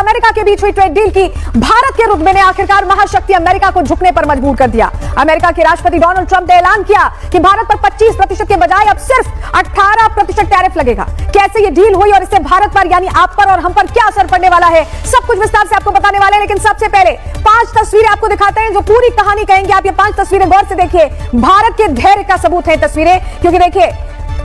America के बीच हुई trade deal की भारत के रुतबे ने आखिरकार महाशक्ति अमेरिका को झुकने पर मजबूर कर दिया। अमेरिका के राष्ट्रपति डोनाल्ड ट्रंप ने ऐलान किया कि भारत पर 25% के बजाय अब सिर्फ 18% टैरिफ लगेगा। कैसे ये डील हुई और इससे भारत पर यानी आप पर और हम पर क्या असर पड़ने वाला है, सब कुछ विस्तार से आपको बताने वाले हैं। लेकिन सबसे पहले 5 तस्वीरें आपको दिखाते हैं जो पूरी कहानी कहेंगे। आप ये 5 तस्वीरें गौर से देखिए। भारत के धैर्य का सबूत है तस्वीरें, क्योंकि देखिए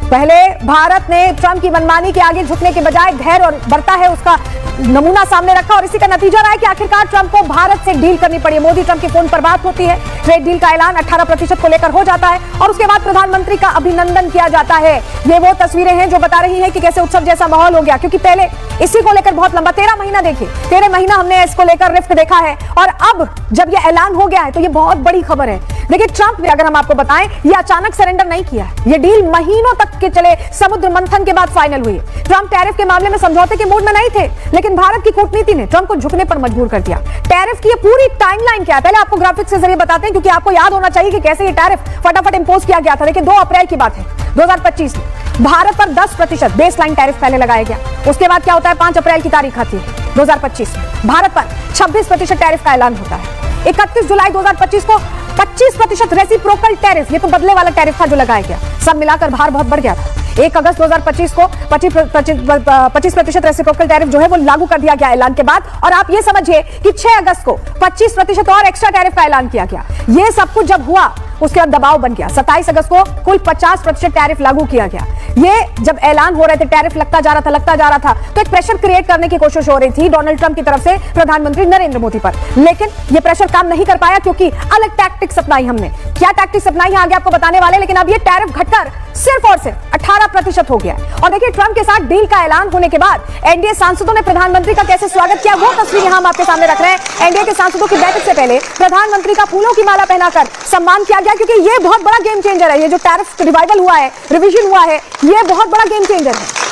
पहले भारत ने ट्रंप की मनमानी के आगे झुकने के बजाय धैर्य और बरता है, उसका नमूना सामने रखा और इसी का नतीजा रहा है कि आखिरकार ट्रंप को भारत से डील करनी पड़ी। मोदी ट्रंप के फोन पर बात होती है, ट्रेड डील का ऐलान 18% को लेकर हो जाता है और उसके बाद प्रधानमंत्री का अभिनंदन किया जाता है। ये वो तस्वीरें हैं जो बता रही हैं कि कैसे उत्सव जैसा माहौल हो गया, क्योंकि पहले इसी को लेकर बहुत लंबा 13 महीना देखिए, 13 महीना हमने इसको लेकर रिफ्ट देखा है और अब जब ये ऐलान हो गया है तो ये बहुत बड़ी खबर है। देखिए ट्रंप ने, अगर हम आपको बताएं, ये अचानक सरेंडर नहीं किया, ये डील महीनों तक के चले समुद्र मंथन के बाद फाइनल हुई। ट्रंप टैरिफ के मामले में समझौते के मूड में नहीं थे, लेकिन भारत की कूटनीति ने ट्रंप को झुकने पर मजबूर कर दिया। टैरिफ की ये पूरी टाइमलाइन क्या है, पहले आपको ग्राफिक्स के जरिए बताते हैं, क्योंकि आपको याद होना चाहिए कि कैसे ये टैरिफ फटाफट इंपोज किया गया था। देखिए 2 अप्रैल की बात है 2025 में भारत पर 10% बेसलाइन टैरिफ पहले लगाया गया। उसके बाद क्या होता है, 5 अप्रैल की तारीख आती है 2025 में भारत पर 26% टैरिफ का ऐलान होता है। 31 जुलाई 2025 को 25% रेसिप्रोकल टैरिफ, ये तो बदले वाला टैरिफ था जो लगाया गया, सब मिलाकर भार बहुत बढ़ गया था। 1 अगस्त 2025 को 25% रेसिप्रोकल टैरिफ जो है वो लागू कर दिया गया ऐलान के बाद। और आप ये समझिए कि 6 अगस्त को 25% और एक्स्ट्रा टैरिफ का ऐलान किया गया। ये सब कुछ जब हुआ उसके बाद दबाव बन गया। 27 अगस्त को कुल 50% टैरिफ लागू किया गया। ये जब ऐलान हो रहे थे, टैरिफ लगता जा रहा था, तो एक प्रेशर क्रिएट करने की कोशिश हो रही थी डोनाल्ड ट्रंप की तरफ से प्रधानमंत्री नरेंद्र मोदी पर, लेकिन ये प्रेशर काम नहीं कर पाया क्योंकि अलग टैक्टिक्स अपनाई हमने। क्या टैक्टिक्स अपनाई है आगे आपको बताने वाले, लेकिन अब ये टैरिफ घटकर सिर्फ और सिर्फ 18% हो गया है। और देखिए ट्रंप के साथ डील का ऐलान होने के बाद एनडीए सांसदों ने प्रधानमंत्री का कैसे स्वागत किया, वो तस्वीरें हम आपके सामने रख रहे हैं। एनडीए के सांसदों की बैठक से पहले प्रधानमंत्री का फूलों की माला पहनाकर सम्मान किया गया, क्योंकि ये बहुत बड़ा गेम चेंजर है। ये जो टैरिफ रिवाइवल हुआ है, रिवीजन हुआ है, ये बहुत बड़ा गेम चेंजर है।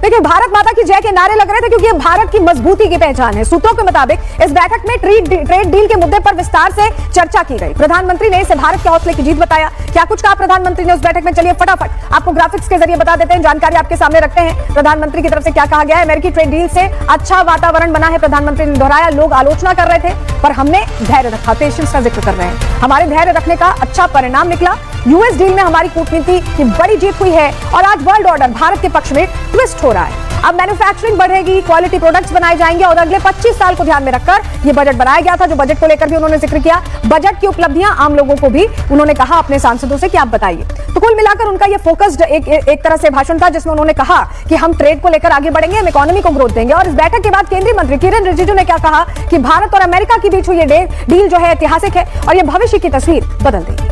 देखिए भारत माता की जय के नारे लग रहे थे, क्योंकि ये भारत की मजबूती की पहचान है। सूत्रों के मुताबिक इस बैठक में ट्रेड डील के मुद्दे पर विस्तार से चर्चा की गई। प्रधानमंत्री ने इसे भारत के हौसले की जीत बताया। क्या कुछ कहा प्रधानमंत्री ने उस बैठक में, चलिए फटाफट आपको ग्राफिक्स के जरिए बता देते हैं, जानकारी आपके सामने रखते हैं। प्रधानमंत्री की तरफ से क्या कहा गया है। अमेरिकी ट्रेड डील से अच्छा वातावरण बना है, प्रधानमंत्री ने दोहराया। लोग आलोचना कर रहे थे पर हमने धैर्य रखा, पेशेंस का जिक्र कर रहे हैं। हमारे धैर्य रखने का अच्छा परिणाम निकला। यूएस डील में हमारी कूटनीति की बड़ी जीत हुई है और आज वर्ल्ड ऑर्डर भारत के पक्ष में ट्विस्ट हो रहा है। अब मैन्युफैक्चरिंग बढ़ेगी, क्वालिटी प्रोडक्ट्स बनाए जाएंगे और अगले 25 साल को ध्यान में रखकर ये बजट बनाया गया था, जो बजट को लेकर भी उन्होंने जिक्र किया। बजट की उपलब्धियां आम लोगों को भी उन्होंने कहा अपने सांसदों से कि आप बताइए। तो कुल मिलाकर उनका ये फोकस्ड एक तरह से भाषण था, जिसमें उन्होंने कहा कि हम ट्रेड को लेकर आगे बढ़ेंगे, हम इकोनॉमी को ग्रोथ देंगे। और इस बैठक के बाद केंद्रीय मंत्री किरेन रिजिजू ने क्या कहा कि भारत और अमेरिका के बीच हुई ये डील जो है ऐतिहासिक है और ये भविष्य की तस्वीर बदल देगी।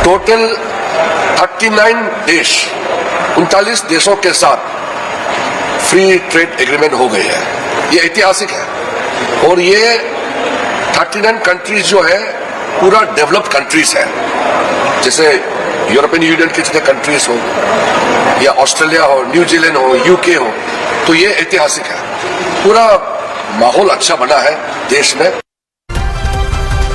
टोटल 39 देशों के साथ फ्री ट्रेड एग्रीमेंट हो गई है। ये ऐतिहासिक है और ये 39 कंट्रीज जो है पूरा डेवलप्ड कंट्रीज है, जैसे यूरोपियन यूनियन के जितने कंट्रीज हो या ऑस्ट्रेलिया हो, न्यूजीलैंड हो, यूके हो, तो ये ऐतिहासिक है। पूरा माहौल अच्छा बना है देश में।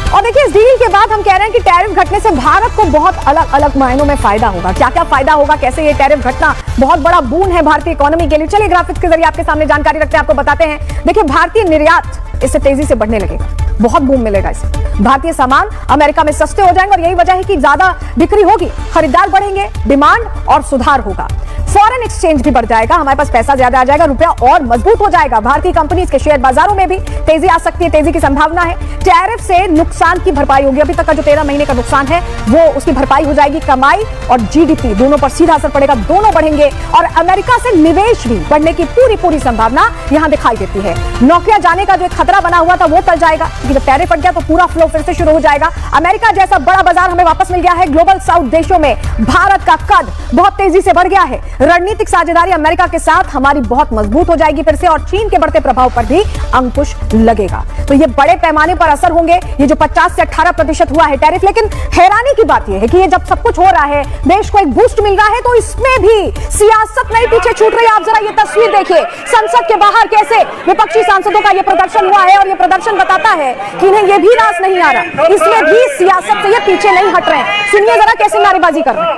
और देखिए इस डील के बाद हम कह रहे हैं कि टैरिफ घटने से भारत को बहुत अलग अलग मायनों में फायदा होगा। क्या क्या फायदा होगा, कैसे ये टैरिफ घटना बहुत बड़ा बून है भारतीय इकोनॉमी के लिए, चलिए ग्राफिक्स के जरिए आपके सामने जानकारी रखते हैं, आपको बताते हैं। देखिए भारतीय निर्यात इससे तेजी से बढ़ने लगेगा, बहुत बूम मिलेगा इससे। भारतीय सामान अमेरिका में सस्ते हो जाएंगे और यही वजह है कि ज्यादा बिक्री होगी, खरीदार बढ़ेंगे, डिमांड और सुधार होगा। फॉरेन एक्सचेंज भी बढ़ जाएगा, हमारे पास पैसा ज्यादा आ जाएगा, रुपया और मजबूत हो जाएगा। भारतीय कंपनीज के शेयर बाजारों में भी तेजी आ सकती है, तेजी की संभावना है। टैरिफ से नुकसान की भरपाई होगी, अभी तक का जो 13 महीने का नुकसान है वो उसकी भरपाई हो जाएगी। कमाई और जीडीपी दोनों पर सीधा असर पड़ेगा, दोनों बढ़ेंगे और अमेरिका से निवेश भी बढ़ने की पूरी संभावना यहां दिखाई देती है। नौकरियां जाने का जो एक खतरा बना हुआ था वो टल जाएगा, क्योंकि जब टैरिफ हट गया तो पूरा फ्लो फिर से शुरू हो जाएगा। अमेरिका जैसा बड़ा बाजार हमें वापस मिल गया है। ग्लोबल साउथ देशों में भारत का कद बहुत तेजी से बढ़ गया है। रणनीतिक साझेदारी अमेरिका के साथ हमारी बहुत मजबूत हो जाएगी फिर से और चीन के बढ़ते प्रभाव पर भी अंकुश लगेगा। तो ये बड़े पैमाने पर असर होंगे, ये जो 50 से 18% हुआ है टैरिफ। लेकिन हैरानी की बात यह है कि ये जब सब कुछ हो रहा है, देश को एक बूस्ट मिल रहा है, तो इसमें भी सियासत नहीं पीछे छूट रही है। आप जरा ये तस्वीर देखिए, संसद के बाहर कैसे विपक्षी सांसदों का ये प्रदर्शन हुआ है और ये प्रदर्शन बताता है कि इन्हें यह भी रास नहीं आ रहा, इसलिए भी सियासत से ये पीछे नहीं हट रहे हैं। सुनिए जरा कैसे नारेबाजी कर रहे हैं।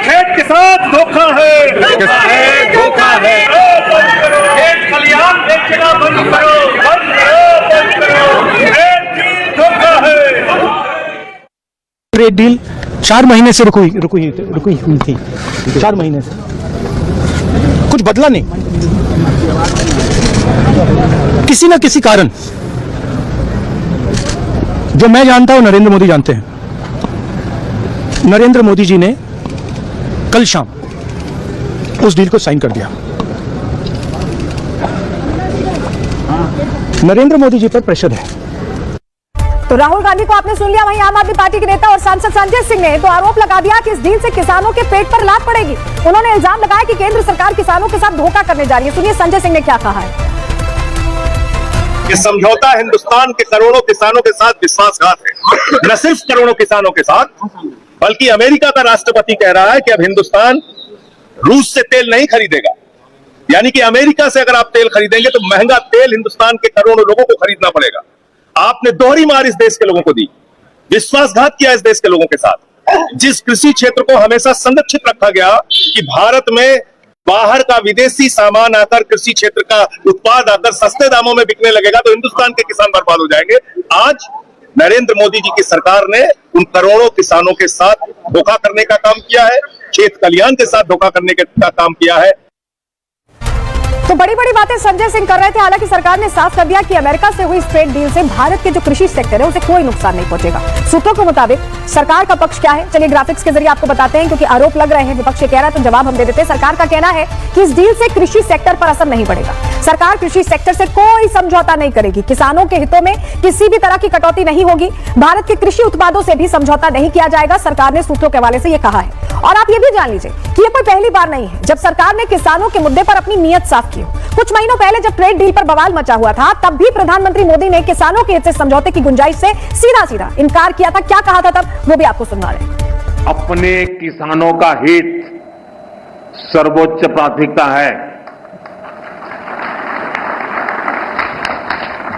खेत के साथ धोखा है, धोखा है। खेत खलिहान बेचना बंद करो, बंद करो, बंद करो। धोखा है। ट्रेड डील 4 महीने से रुकी हुई थी 4 महीने से कुछ बदला नहीं। किसी ना किसी कारण, जो मैं जानता हूं नरेंद्र मोदी जानते हैं, नरेंद्र मोदी जी ने कल शाम उस डील को साइन कर दिया। नरेंद्र मोदी जी पर प्रेशर है। तो राहुल गांधी को आपने सुन लिया, वहीं आम आदमी पार्टी के नेता और सांसद संजय सिंह ने तो आरोप लगा दिया कि इस डील से किसानों के पेट पर लात पड़ेगी। उन्होंने इल्जाम लगाया कि केंद्र सरकार किसानों के साथ धोखा करने जा रही है। सुनिए संजय सिंह ने क्या कहा है। ये समझौता हिंदुस्तान के करोड़ों किसानों के साथ विश्वासघात है। न सिर्फ करोड़ों किसानों के साथ, बल्कि अमेरिका का राष्ट्रपति कह रहा है कि अब हिंदुस्तान रूस से तेल नहीं खरीदेगा। यानी कि अमेरिका से अगर आप तेल खरीदेंगे तो महंगा तेल हिंदुस्तान के करोड़ों लोगों को खरीदना पड़ेगा। आपने दोहरी मार इस देश के लोगों को दी, विश्वासघात किया इस देश के लोगों के साथ। जिस कृषि क्षेत्र को हमेशा संरक्षित रखा गया कि भारत में बाहर का विदेशी सामान आकर कृषि क्षेत्र का उत्पाद आकर सस्ते दामों में बिकने लगेगा तो हिंदुस्तान के किसान बर्बाद हो जाएंगे। आज नरेंद्र मोदी जी की सरकार ने उन करोड़ों किसानों के साथ धोखा करने का काम किया है, खेत खलिहान के साथ धोखा करने का काम किया है। तो बड़ी बड़ी बातें संजय सिंह कर रहे थे। हालांकि सरकार ने साफ कर दिया कि अमेरिका से हुई इस ट्रेड डील से भारत के जो कृषि सेक्टर है उसे कोई नुकसान नहीं पहुंचेगा। सूत्रों के मुताबिक सरकार का पक्ष क्या है, चलिए ग्राफिक्स के जरिए आपको बताते हैं, क्योंकि आरोप लग रहे हैं, विपक्ष ये कह रहा है तो जवाब हम दे देते हैं। सरकार का कहना है कि इस डील से कृषि सेक्टर पर असर नहीं पड़ेगा। सरकार कृषि सेक्टर से कोई समझौता नहीं करेगी, किसानों के हितों में किसी भी तरह की कटौती नहीं होगी, भारत के कृषि उत्पादों से भी समझौता नहीं किया जाएगा। सरकार ने सूत्रों के हवाले से यह कहा है। और आप ये भी जान लीजिए कि यह कोई पहली बार नहीं है जब सरकार ने किसानों के मुद्दे पर अपनी नीयत साफ की। कुछ महीनों पहले जब ट्रेड डील पर बवाल मचा हुआ था, तब भी प्रधानमंत्री मोदी ने किसानों के हित से समझौते की गुंजाइश से सीधा इनकार किया था। क्या कहा था तब, वो भी आपको सुनवा रहे हैं। अपने किसानों का हित सर्वोच्च प्राथमिकता है।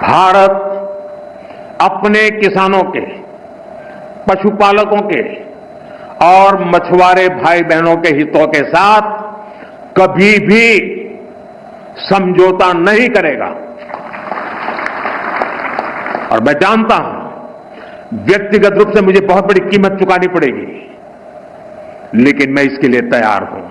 भारत अपने किसानों के, पशुपालकों के और मछुआरे भाई बहनों के हितों के साथ कभी भी समझौता नहीं करेगा। और मैं जानता हूं व्यक्तिगत रूप से मुझे बहुत बड़ी कीमत चुकानी पड़ेगी, लेकिन मैं इसके लिए तैयार हूं।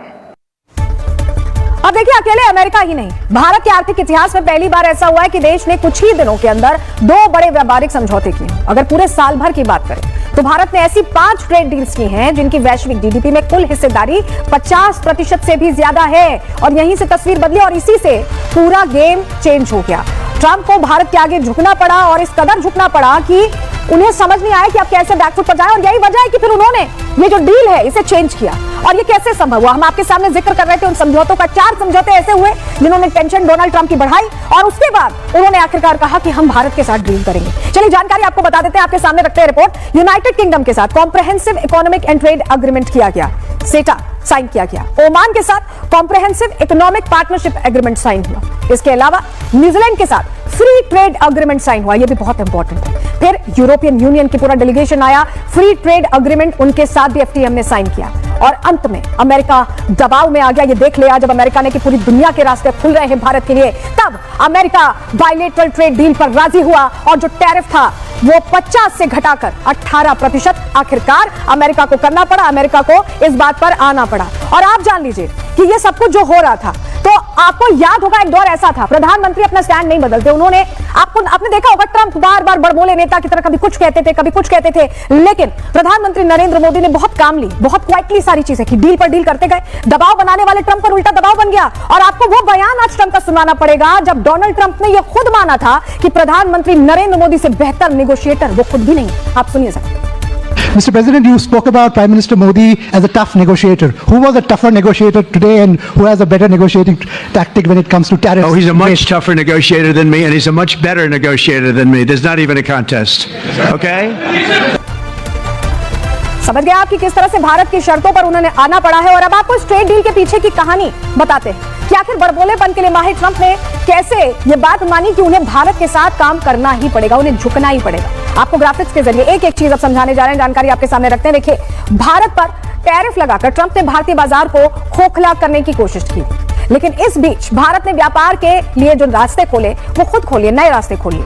अब देखिए, अकेले अमेरिका ही नहीं, भारत के आर्थिक इतिहास में पहली बार ऐसा हुआ है कि देश ने कुछ ही दिनों के अंदर 2 बड़े व्यापारिक समझौते किए। अगर पूरे साल भर की बात करें तो भारत ने ऐसी 5 ट्रेड डील्स की हैं जिनकी वैश्विक जीडीपी में कुल हिस्सेदारी 50% से भी ज्यादा है। और यहीं से तस्वीर बदली और इसी से पूरा गेम चेंज हो गया। ट्रंप को भारत के आगे झुकना पड़ा और इस कदर झुकना पड़ा कि उन्हें समझ नहीं आया कि अब कैसे बैकफुट पर जाए। और यही वजह है कि फिर उन्होंने ये जो डील है इसे चेंज किया। और ये कैसे संभव हुआ, हम आपके सामने जिक्र कर रहे थे उन समझौतों का। 4 समझौते ऐसे हुए जिन्होंने टेंशन डोनाल्ड ट्रंप की बढ़ाई और उसके बाद उन्होंने आखिरकार कहा कि हम भारत के साथ डील करेंगे। चलिए जानकारी आपको बता देते हैं, आपके सामने रखते हैं रिपोर्ट। यूनाइटेड किंगडम के साथ comprehensive economic and trade agreement किया गया, सेटा साइन किया गया। ओमान के साथ comprehensive economic partnership agreement sign हुआ। इसके अलावा न्यूजीलैंड के साथ फ्री ट्रेड एग्रीमेंट साइन हुआ, यह भी बहुत इंपॉर्टेंट है। फिर यूरोपियन यूनियन की पूरा डेलीगेशन आया, फ्री ट्रेड एग्रीमेंट उनके साथ भी एफटीएम ने साइन किया। और अंत में अमेरिका दबाव में आ गया। ये देख लिया जब अमेरिका ने कि पूरी दुनिया के रास्ते खुल रहे हैं भारत के लिए, तब अमेरिका बायलेटरल ट्रेड डील पर राजी हुआ और जो टैरिफ था वो 50 से घटाकर 18% आखिरकार अमेरिका को करना पड़ा, अमेरिका को इस बात पर आना पड़ा। और आप जान लीजिए कि ये सब कुछ जो हो रहा था, तो आपको याद होगा एक दौर ऐसा था, प्रधानमंत्री अपना स्टैंड नहीं बदलते। उन्होंने आपने देखा होगा ट्रंप बार बार बड़बोले नेता की तरह कभी कुछ कहते थे, कभी कुछ कहते थे, लेकिन प्रधानमंत्री नरेंद्र मोदी ने बहुत कामली, बहुत क्वाइटली सारी चीजें की, डील पर डील करते गए। दबाव बनाने वाले ट्रंप पर उल्टा दबाव बन गया। और आपको वो बयान आज ट्रंप का सुनाना पड़ेगा जब डोनाल्ड ट्रंप ने यह खुद माना था कि प्रधानमंत्री नरेंद्र मोदी से बेहतर नेगोशिएटर वो खुद भी नहीं। आप सुनिए sir. Mr. President, you spoke about Prime Minister Modi as a tough negotiator. Who was a tougher negotiator today and who has a better negotiating tactic when it comes to tariffs? Oh, he's a much tougher negotiator than me, and he's a much better negotiator than me. There's not even a contest. Okay? समझ गए आप कि किस तरह से भारत की शर्तों पर उन्होंने आना पड़ा है। और अब आपको इस ट्रेड डील के पीछे की कहानी बताते हैं कि आखिर बड़बोलेपन के लिए माहिर ट्रंप ने कैसे ये बात मानी कि उन्हें भारत के साथ काम करना ही पड़ेगा, उन्हें झुकना ही पड़ेगा। आपको ग्राफिक्स के जरिए एक एक चीज अब समझाने जा रहे हैं, जानकारी आपके सामने रखते हैं। देखिए, भारत पर टैरिफ लगाकर ट्रंप ने भारतीय बाजार को खोखला करने की कोशिश की, लेकिन इस बीच भारत ने व्यापार के लिए जो रास्ते खोले वो खुद खोलिए, नए रास्ते खोलिए।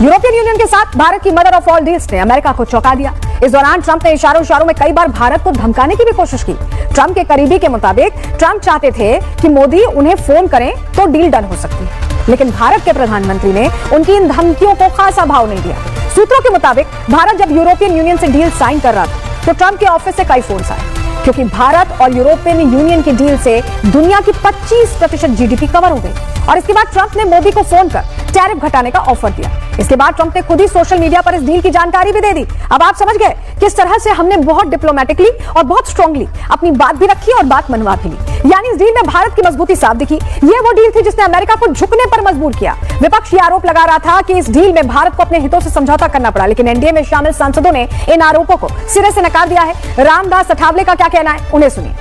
यूरोपियन यूनियन के साथ भारत की मदर ऑफ ऑल डील्स ने अमेरिका को चौंका दिया। इस दौरान ट्रंप ने इशारों में कई बार भारत को धमकाने की भी कोशिश की। ट्रंप के करीबी के मुताबिक ट्रंप चाहते थे कि मोदी उन्हें फोन करें तो डील डन हो सकती है, लेकिन भारत के प्रधानमंत्री ने उनकी इन धमकियों को खासा भाव नहीं दिया। सूत्रों के मुताबिक भारत जब यूरोपियन यूनियन से डील साइन कर रहा था तो ट्रंप के ऑफिस से कई फोन आए, क्योंकि भारत और यूरोपियन यूनियन की डील से दुनिया की 25% जीडीपी कवर हो गई। और इसके बाद ट्रंप ने मोदी को फोन कर टैरिफ घटाने का ऑफर दिया। इसके बाद ट्रंप ने खुद ही सोशल मीडिया पर इस डील की जानकारी भी दे दी। अब आप समझ गए किस तरह से हमने बहुत डिप्लोमेटिकली और बहुत स्ट्रांगली अपनी बात भी रखी और बात मनवा भी ली। यानी इस डील में भारत की मजबूती साफ दिखी। ये वो डील थी जिसने अमेरिका को झुकने पर मजबूर किया। विपक्ष ये आरोप लगा रहा था कि इस डील में भारत को अपने हितों से समझौता करना पड़ा, लेकिन एनडीए में शामिल सांसदों ने इन आरोपों को सिरे से नकार दिया है। रामदास अठावले का क्या कहना है, उन्हें सुनिए।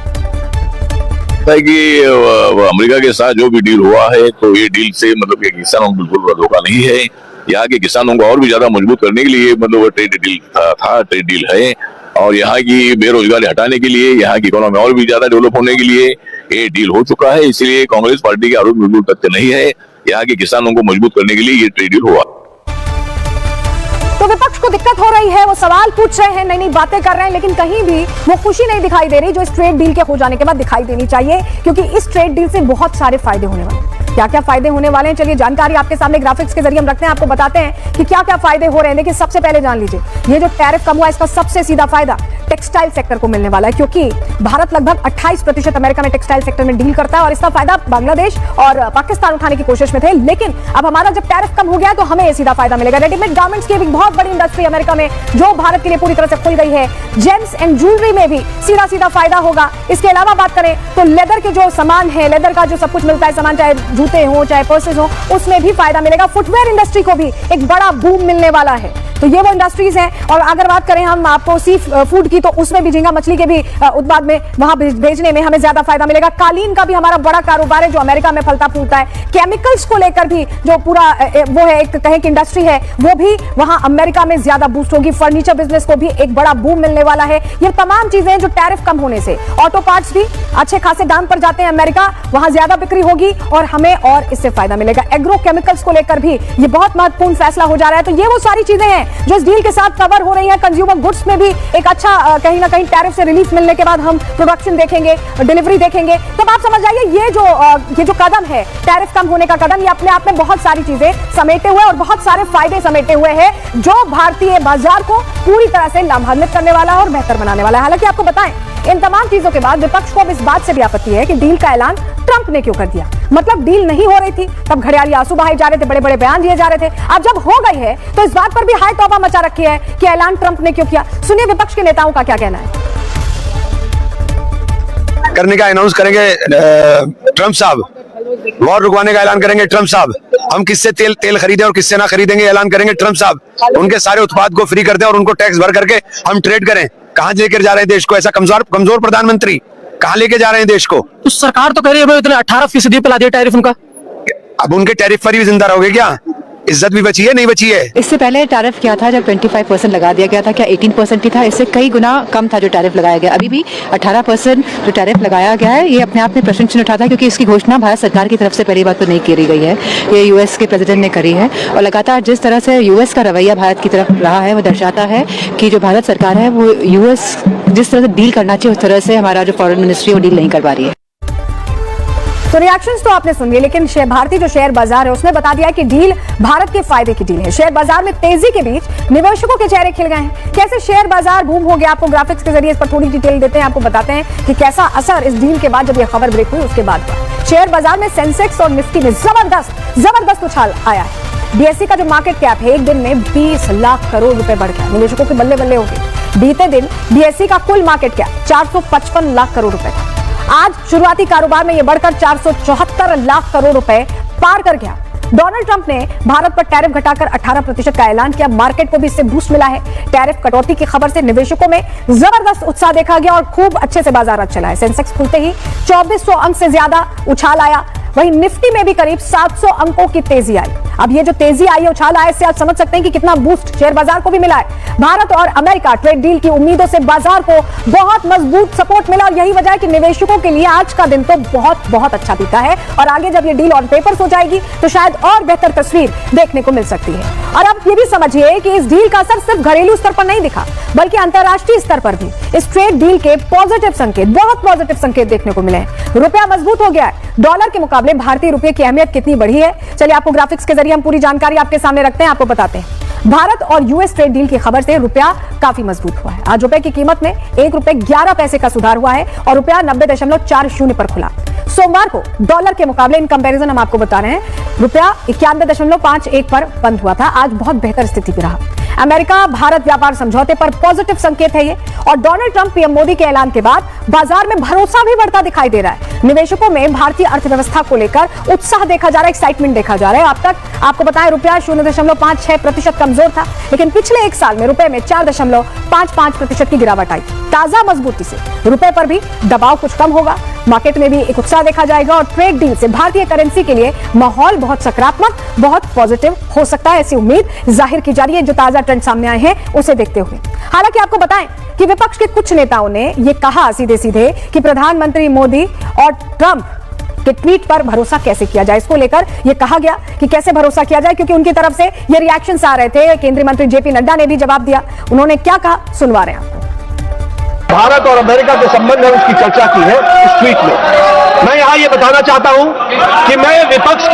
कि अमेरिका के साथ जो भी डील हुआ है तो ये डील से मतलब कि किसानों को बिल्कुल धोखा नहीं है। यहाँ के किसानों को और भी ज्यादा मजबूत करने के लिए मतलब ट्रेड डील था, ट्रेड डील है। और यहाँ की बेरोजगारी हटाने के लिए, यहाँ की इकोनॉमी और भी ज्यादा डेवलप होने के लिए ये डील हो चुका है। इसलिए कांग्रेस पार्टी के आरोप बिल्कुल तथ्य नहीं है। यहाँ के किसानों को मजबूत करने के लिए ये ट्रेड डील हुआ। तो विपक्ष को दिक्कत हो रही है, वो सवाल पूछ रहे हैं, नई नई बातें कर रहे हैं, लेकिन कहीं भी वो खुशी नहीं दिखाई दे रही जो इस ट्रेड डील के हो जाने के बाद दिखाई देनी चाहिए, क्योंकि इस ट्रेड डील से बहुत सारे फायदे होने वाले हैं। क्या क्या फायदे होने वाले हैं, चलिए जानकारी आपके सामने ग्राफिक्स के जरिए हम रखते हैं, आपको बताते हैं कि क्या क्या फायदे हो रहे हैं। लेकिन सबसे पहले जान लीजिए, ये जो टैरिफ कम हुआ इसका सबसे सीधा फायदा टेक्सटाइल सेक्टर को मिलने वाला है, क्योंकि भारत लगभग 28% अमेरिका में टेक्सटाइल सेक्टर में डील करता है और इसका फायदा बांग्लादेश और पाकिस्तान उठाने की कोशिश में थे। लेकिन अब हमारा जब टैरिफ कम हो गया तो हमें ये सीधा फायदा मिलेगा। रेडीमेड गारमेंट्स की एक बहुत बड़ी इंडस्ट्री अमेरिका में जो भारत के लिए पूरी तरह से खुल गई है। जेम्स एंड ज्वेलरी में भी सीधा सीधा फायदा होगा। इसके अलावा बात करें तो लेदर के जो सामान है, लेदर का जो सब कुछ मिलता है सामान, चाहे जूते हो चाहे पर्सेस हो, उसमें भी फायदा मिलेगा। फुटवेयर इंडस्ट्री को भी एक बड़ा बूम मिलने वाला है। तो ये वो इंडस्ट्रीज हैं। और अगर बात करें हम आपको सी फूड की, तो उसमें भी झींगा मछली के भी उत्पाद में वहां भेजने में हमें ज्यादा फायदा मिलेगा। कालीन का भी हमारा बड़ा कारोबार है जो अमेरिका में फलता फूलता है। केमिकल्स को लेकर भी जो पूरा वो है, एक कहें कि इंडस्ट्री है, वो भी वहां अमेरिका में ज्यादा बूस्ट होगी। फर्नीचर बिजनेस को भी एक बड़ा बूम मिलने वाला है। ये तमाम चीजें जो टैरिफ कम होने से, ऑटो पार्ट्स भी अच्छे खासे दाम पर जाते हैं अमेरिका, वहां ज्यादा बिक्री होगी और हमें और इससे फायदा मिलेगा। एग्रो केमिकल्स को लेकर भी ये बहुत महत्वपूर्ण फैसला हो जा रहा है। तो ये वो सारी चीजें हैं जो इस डील के साथ कवर हो रही है। कंज्यूमर गुड्स में भी एक अच्छा कहीं ना कहीं टैरिफ से रिलीफ मिलने के बाद हम प्रोडक्शन देखेंगे, डिलीवरी देखेंगे। तब आप समझ जाइए ये जो कदम है, टैरिफ कम होने का कदम, ये अपने आप में बहुत सारी चीजें समेटे हुए और बहुत सारे फायदे समेटे हुए हैं जो भारतीय बाजार को पूरी तरह से लाभान्वित करने वाला है और बेहतर बनाने वाला है। हालांकि आपको बताएं, इन तमाम चीजों के बाद विपक्ष को अब इस बात से भी आपत्ति है कि डील का ऐलान ट्रंप ने क्यों कर दिया। मतलब डील नहीं हो रही थी तब घड़ियाली आंसू बहाए जा रहे थे, बड़े बड़े बयान दिए जा रहे थे। अब जब हो गई है तो इस बात पर भी हाई तौबा मचा रखी है कि ऐलान ट्रंप ने क्यों किया। सुनिए विपक्ष के नेताओं का क्या कहना है। करने का अनाउंस करेंगे ट्रंप साहब, वॉर रुकवाने का ऐलान करेंगे ट्रंप साहब। हम किससे तेल खरीदें और किससे ना खरीदेंगे ऐलान करेंगे ट्रंप साहब। उनके सारे उत्पाद को फ्री कर दें और उनको टैक्स भर करके हम ट्रेड करें। कहां लेकर जा रहे हैं देश को? ऐसा कमजोर प्रधानमंत्री कहां लेके जा रहे हैं देश को? तो सरकार तो कह रही है 18% पे ला दिया टैरिफ उनका। अब उनके टैरिफ पर ही जिंदा रहोगे क्या? इज्जत भी बची है, नहीं बची है? इससे पहले टैरिफ क्या था जब 25% लगा दिया गया था, क्या 18% ही था? इससे कई गुना कम था जो टैरिफ लगाया गया। अभी भी 18% जो टैरिफ लगाया गया है, ये अपने आप में प्रश्न चिन्ह उठाता है, क्योंकि इसकी घोषणा भारत सरकार की तरफ से पहली बात तो नहीं करी गई है, ये यूएस के प्रेसिडेंट ने करी है। और लगातार जिस तरह से यूएस का रवैया भारत की तरफ रहा है, वो दर्शाता है कि जो भारत सरकार है वो यूएस जिस तरह से डील करना चाहिए उस तरह से हमारा जो फॉरेन मिनिस्ट्री वो डील नहीं कर पा रही है। तो रिएक्शंस तो आपने सुन लिए, लेकिन भारतीय जो शेयर बाजार है उसने बता दिया कि डील भारत के फायदे की डील है। शेयर बाजार में तेजी के बीच निवेशकों के चेहरे खिल गए हैं। कैसे शेयर बाजार बूम हो गया, आपको ग्राफिक्स के जरिए इस पर थोड़ी डिटेल देते हैं, आपको बताते हैं कि कैसा असर इस डील के बाद जब यह खबर ब्रेक हुई उसके बाद शेयर बाजार में सेंसेक्स और निफ्टी में जबरदस्त उछाल आया है। बीएसई का जो मार्केट कैप है एक दिन में 20 लाख करोड़ रुपए बढ़ गया, निवेशकों के बल्ले बल्ले हो गए। बीते दिन बीएसई का कुल मार्केट कैप 455 लाख करोड़ रुपए था। आज शुरुआती कारोबार में यह बढ़कर 474 लाख करोड़ रुपए पार कर गया। डोनाल्ड ट्रंप ने भारत पर टैरिफ घटाकर 18% का ऐलान किया। मार्केट को भी इससे बूस्ट मिला है। टैरिफ कटौती की खबर से निवेशकों में जबरदस्त उत्साह देखा गया और खूब अच्छे से बाजार चला है। सेंसेक्स खुलते ही 2400 अंक से ज्यादा उछाल आया। वहीं निफ्टी में भी करीब 700 अंकों की तेजी आई। अब ये जो तेजी आई है, उछाल आए, इससे आप समझ सकते हैं कि कितना बूस्ट शेयर बाजार को भी मिला है। भारत और अमेरिका ट्रेड डील की उम्मीदों से बाजार को बहुत मजबूत सपोर्ट मिला और यही वजह है कि निवेशकों के लिए आज का दिन तो बहुत अच्छा बीता है और आगे जब ये डील ऑन पेपर्स हो जाएगी तो शायद और बेहतर तस्वीर देखने को मिल सकती है। और अब ये भी समझिए कि इस डील का असर सिर्फ घरेलू स्तर पर नहीं दिखा बल्कि अंतरराष्ट्रीय स्तर पर भी इस ट्रेड डील के पॉजिटिव संकेत, बहुत पॉजिटिव संकेत देखने को मिले हैं। रुपया मजबूत हो गया है। डॉलर के मुकाबले भारतीय रुपये की अहमियत कितनी बढ़ी है, चलिए आपको ग्राफिक्स के जरिए हम पूरी जानकारी आपके सामने रखते हैं, आपको बताते हैं। भारत और यूएस ट्रेड डील की खबर से रुपया काफी मजबूत हुआ है। आज रुपए की कीमत में 1 रुपए 11 पैसे का सुधार हुआ है और रुपया 90.40 पर खुला। सोमवार को डॉलर के मुकाबले इन कंपैरिजन हम आपको बता रहे हैं, रुपया 91.51 पर बंद हुआ था। आज बहुत बेहतर स्थिति भी रहा। अमेरिका भारत व्यापार समझौते पर पॉजिटिव संकेत है ये और डोनाल्ड ट्रंप पीएम मोदी के ऐलान के बाद बाजार में भरोसा भी बढ़ता दिखाई दे रहा है। निवेशकों में भारतीय अर्थव्यवस्था को लेकर उत्साह देखा जा रहा है, एक्साइटमेंट देखा जा रहा है। अब तक आपको बताएं रुपया 0.56% कमजोर था, लेकिन पिछले एक साल में रुपए में 4.55% की गिरावट आई। ताजा मजबूती से रुपए पर भी दबाव कुछ कम होगा, मार्केट में भी एक उत्साह देखा जाएगा और ट्रेड डील से भारतीय करेंसी के लिए माहौल बहुत सकारात्मक, बहुत पॉजिटिव हो सकता है, ऐसी उम्मीद जाहिर की जा रही है जो ताजा ट्रेंड सामने आए हैं उसे देखते हुए। हालांकि आपको बताएं कि विपक्ष के कुछ नेताओं ने यह कहा सीधे सीधे कि प्रधानमंत्री मोदी और ट्रंप के ट्वीट पर भरोसा कैसे किया जाए। इसको लेकर यह कहा गया कि कैसे भरोसा किया जाए, क्योंकि उनकी तरफ से ये रिएक्शंस आ रहे थे। केंद्रीय मंत्री जेपी नड्डा ने भी जवाब दिया। उन्होंने क्या कहा, सुनवा रहे हैं आपको। भारत और अमेरिका के संबंध है उसकी चर्चा की है इस ट्वीट में। मैं यहां यह बताना चाहता हूं कि मैं विपक्ष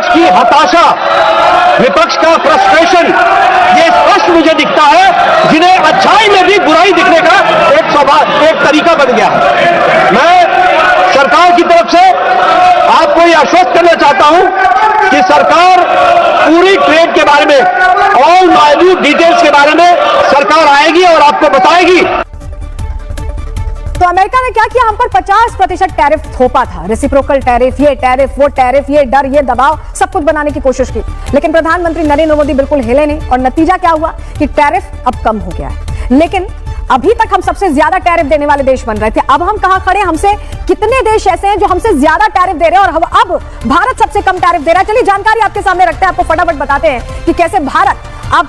की हताशा, विपक्ष का फ्रस्ट्रेशन, ये स्पष्ट मुझे दिखता है, जिन्हें अच्छाई में भी बुराई दिखने का एक तरीका बन गया है। मैं सरकार की तरफ से आपको यह आश्वस्त करना चाहता हूं कि सरकार पूरी ट्रेड के बारे में, ऑल माइन्यूट डिटेल्स के बारे में सरकार आएगी और आपको बताएगी। तो अमेरिका ने क्या किया, हम पर 50% टैरिफ थोपा था, रेसिप्रोकल टैरिफ, ये टैरिफ, वो टैरिफ, ये डर, ये दबाव, सब कुछ बनाने की कोशिश की। लेकिन प्रधानमंत्री नरेंद्र मोदी बिल्कुल हिले नहीं और नतीजा क्या हुआ कि टैरिफ अब कम हो गया है। लेकिन अभी तक हम सबसे ज्यादा टैरिफ देने वाले देश बन रहे थे। अब हम कहां खड़े, हमसे कितने देश ऐसे हैं जो हमसे ज्यादा टैरिफ दे रहे हैं और अब भारत सबसे कम टैरिफ दे रहा है। चलिए जानकारी आपके सामने रखते हैं, आपको फटाफट बताते हैं कि कैसे भारत अब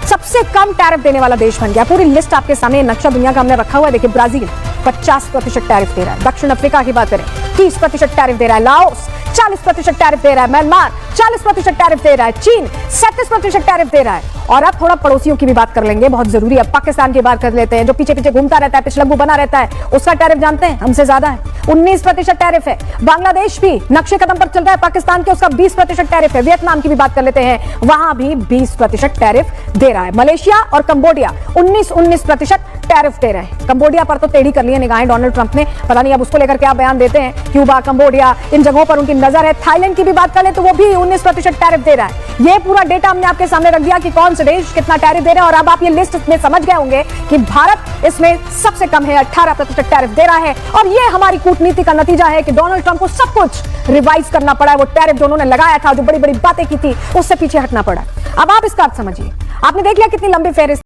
सबसे कम टैरिफ देने वाला देश बन गया। पूरी लिस्ट आपके सामने, नक्शा दुनिया का हमने रखा हुआ है। देखिए, ब्राजील 50% टैरिफ दे रहा है, दक्षिण अफ्रीका की बात करें 30% टैरिफ दे रहा है, लाओस 40% टैरिफ दे रहा है, म्यांमार 40% टैरिफ दे रहा है, चीन 37% टैरिफ दे रहा है। और अब थोड़ा पड़ोसियों की भी बात कर लेंगे, बहुत जरूरी है। पाकिस्तान की बात कर लेते हैं, जो पीछे पीछे घूमता रहता है, पिछलग्गू बना रहता है, उसका टैरिफ जानते हैं, हमसे ज्यादा है, 19% टैरिफ है। बांग्लादेश भी नक्शे कदम पर चल रहा है पाकिस्तान के, उसका 20% टैरिफ है। वियतनाम की भी बात कर लेते हैं, वहां भी 20% टैरिफ दे रहा है। मलेशिया और कंबोडिया 19% टैरिफ दे रहे हैं। कंबोडिया पर तो टेढ़ी कर ली है निगाहें डोनाल्ड ट्रंप ने, पता नहीं अब उसको लेकर क्या बयान देते हैं। क्यूबा, कंबोडिया, इन जगहों पर उनकी नजर है। थाईलैंड की भी बात कर ले तो वो भी 19% टैरिफ दे रहा है। ये पूरा डेटा हमने आपके सामने रख दिया कि कौन से देश कितना टैरिफ दे रहे हैं और अब आप ये लिस्ट में समझ गए होंगे कि भारत इसमें सबसे कम है, 18% टैरिफ दे रहा है। और ये हमारी कूटनीति का नतीजा है कि डोनाल्ड ट्रंप को सब कुछ रिवाइज करना पड़ा है। वो टैरिफ जो उन्होंने लगाया था, जो बड़ी बड़ी बातें की थी, उससे पीछे हटना पड़ा। अब आप इसका अर्थ समझिए। आपने देख लिया कितनी लंबी फेहरिस्त